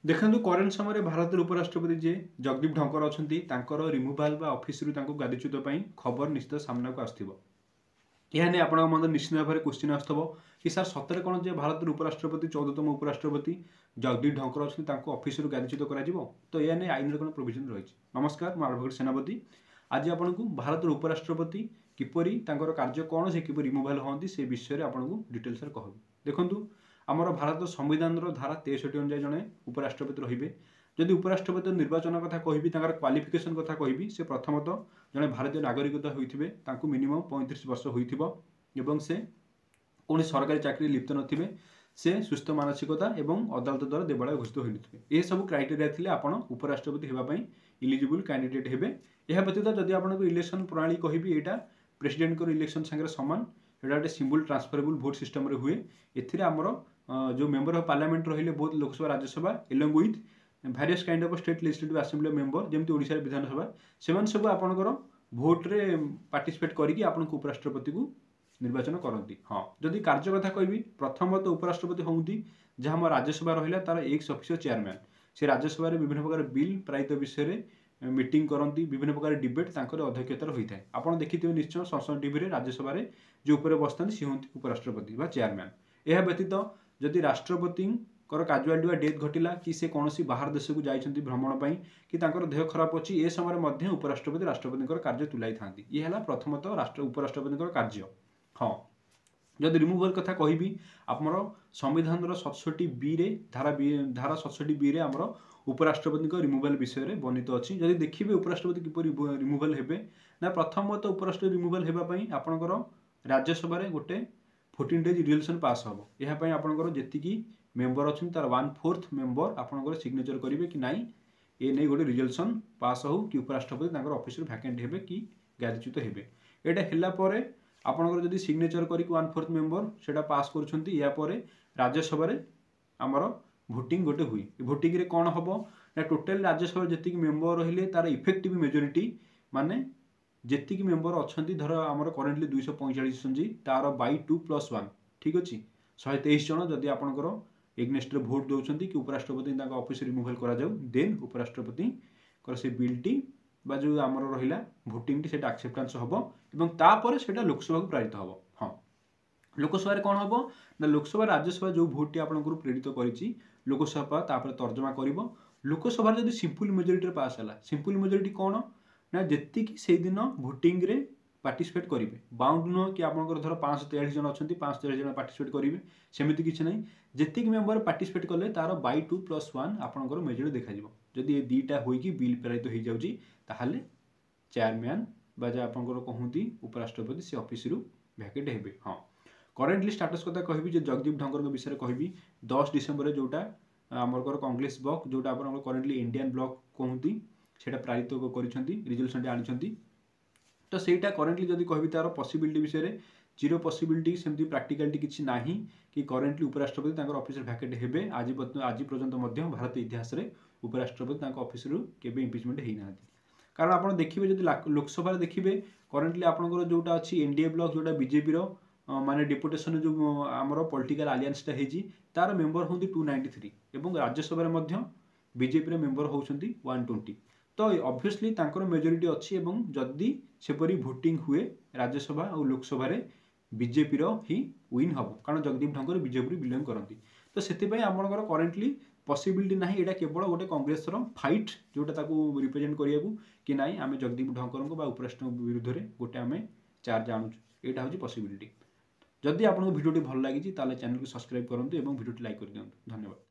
देखନ୍ତୁ current समय भारत उपराष्ट्रपति जे जगदीप धनखड़ अछंती तांकर रिमूवाल बा ऑफिस रु तांको गादीच्युत पई खबर निश्चित सामना को आस्थिबो। यह नहीं आपन मन निश्चित भाव में क्वेश्चन आसथबो कि सर सतरे कौन जे भारत उपराष्ट्रपति 14तम उपराष्ट्रपति जगदीप धनखड़ अछंती तांको ऑफिस रु गादीच्युत करा जिवो। तो यह नहीं आईन कोन प्रोविजन रही। नमस्कार मैं एडवोकेट सेनापति। आज आपको भारत उपराष्ट्रपति किपरि तांकर कार्य कौन से किपरि रिमूवाल होती से विषय आपको डिटेल्स कहबी। देखंतु आमर भारत संविधान धारा 63 अनुसार जड़े उपराष्ट्रपति रे। जदि उपराष्ट्रपति निर्वाचन कथा कहि क्वालिफिकेशन कथा कहि से प्रथमतः जड़े भारतीय नागरिकता होते मिनिमम 35 वर्ष होती से कौन सरकारी चाकरी लिप्त नथिबे से सुस्थ मानसिकता एवं अदालत द्वारा देवालय घोषित होते ये सब क्राइटेरिया थिले आपण उपराष्ट्रपति होगापी इलिजिबल कैंडिडेट हेबे। यह व्यतीत जदि आपको इलेक्शन प्रणाली कहि एटा प्रेसिडेंट को इलेक्शन संगे सामान एटा गोटे सिंबल ट्रांसफरेबल भोट सिस्टम हुए। एथिरे आमर जो मेंबर ऑफ पार्लियामेंट रहिले both Lok Sabha Rajya Sabha along with various kind of state legislative assembly member जमती ओडिशा विधानसभा सेमान सब आपनकर भोट रे पार्टिसिपेट करिकि आपनको उपराष्ट्रपति को निर्वाचन करती। हाँ जदि कार्य कथा कहि प्रथमत उपराष्ट्रपति होती जहाँ आम राज्यसभा रहा तार एक्स ऑफिशियल चेयरमैन से राज्यसभा विभिन्न प्रकार बिल प्रायित विषय मीटिंग करती विभिन्न प्रकार डिबेट अध्यक्षतार होता है। आप देखिए निश्चय संसद टीवी राज्यसभा जो उपर बसता सी हूँ उपराष्ट्रपति व चेयरमैन। यह व्यतीत जदि राष्ट्रपति काजुआलिटी डेथ घटिला कि से कौन बाहर देश को जाइछंती भ्रमण पर कि देह खराब अच्छी ए समय उपराष्ट्रपति राष्ट्रपति कार्य तुलाई था। ये है प्रथमतः राष्ट्र उपराष्ट्रपति कार्य। हाँ जदि रिमूवल कथा कहि आमर संविधान 67 बी रे धारा 67 बी रे आमर उपराष्ट्रपति रिमूवल विषय में वर्णित अच्छी। जदि देखिए उपराष्ट्रपति किपरि रिमूवल हेबे ना प्रथमतः उपराष्ट्रपति रिमूवल हेबापई आपनकर राज्यसभा गोटे 14 डेज रिजोल्यूशन पास हम यह आपंकर जी मेंबर अच्छे तार 1/4 मेंबर आपंकर सिग्नेचर करेंगे कि नाई ये नहीं गोटे रिजोल्यूशन पास हो कि उपराष्ट्रपति ऑफिस भैकेंट हेबे कि गादीच्युत हेबे। यहाँ है आपंकर जदि सिग्नेचर करके 1/4 मेंबर से पास कर राज्यसभा आमर भोटिंग गोटे हुए। भोटिंग रे कौन हम ना टोटाल राज्यसभा जी मेंबर रहिले तार इफेक्टिव मेजोरिटी माने जी मेंबर अच्छा धर आम करेन्टली 245 जी तार बै 2+1 ठीक अच्छे 123 जन जदि आपंकर एग्नेस्ट भोट दौरान कि उपराष्ट्रपति ऑफिस रिमूवल करा देन उपराष्ट्रपति से बिलटी बा जो आमर रहा भोटिंग से एक्सेप्टेंस हम तापर से लोकसभा को प्रेरित हम। हाँ लोकसभा कौन हम ना लोकसभा राज्यसभा जो भोट टी आपको प्रेरित कर लोकसभा तापर तर्जमा कर लोकसभा जब सिंपल मेजोरिटी पास है सिंपल मेजोरिटी कौन ना जी से दिन भोटिंग रे पार्टिसिपेट करेंगे बाउंड नुह कि आपंकर धर 543 जन अच्छा 543 जन पार्टिसिपेट करेंगे सेमती किसी ना जी मेंबर पार्टिसिपेट कले तार बै 2+1 आपंकर मेजोरिटी देखा जदि ये दुईटा होगी बिल प्रेरित हो जाऊँगी ताहले चेयरमैन बाजा आपंकर कहती उपराष्ट्रपति से ऑफिस रु भैकेट हेबे। हाँ करेन्टली स्टाटस कथा कहि जगदीप धनखड़ विषय कहि 10 डिसेम्बर जोटा आमर कांग्रेस ब्लॉक जोटा आप करेन्टली इंडियन ब्लॉक कहती से पारित कर रिजोल्यूशन आनी तो सहीटा करेन्टली जदि कहि तार पॉसिबिलिटी विषय जीरो पॉसिबिलिटी सेमती प्रैक्टिकलिटी किसी ना कि करेन्टली उपराष्ट्रपति ऑफिस भैकेट हेबे। आज पर्यंत भारत इतिहास में उपराष्ट्रपति ऑफिस केबे इम्पिचमेंट होना कारण आप देखिए जब लोकसभा देखिए करेन्टली आपंकर जोटा अच्छी एनडीए ब्लॉक जोटा बीजेपी माने डेपुटेशन जो आमर पॉलिटिकल आलियंसटा होती तार मेंबर होती 293 और राज्यसभा बीजेपी मेंबर होती 120 तो ऑब्वियसली मेजोरिटी अच्छी एवं जदि सेपरी भोटिंग हुए राज्यसभा और लोकसभा बीजेपी ही विन हम कारण जगदीप धनखड़ बीजेपी बिलोंग करती तो से आमर करेन्टली पॉसिबिलिटी ना यहाँ केवल गोटे कांग्रेस फाइट जोटा रिप्रेजेंट करने को कि ना आम जगदीप धनखड़ उपराष्ट्रपति विरुद्ध में गोटे आम चार्ज आणुचु यहाँ हूँ पॉसिबिलिटी। जदि आपको वीडियो भल लगी चैनल को सब्सक्राइब करूँ और वीडियो लाइक कर दिखाँ। धन्यवाद।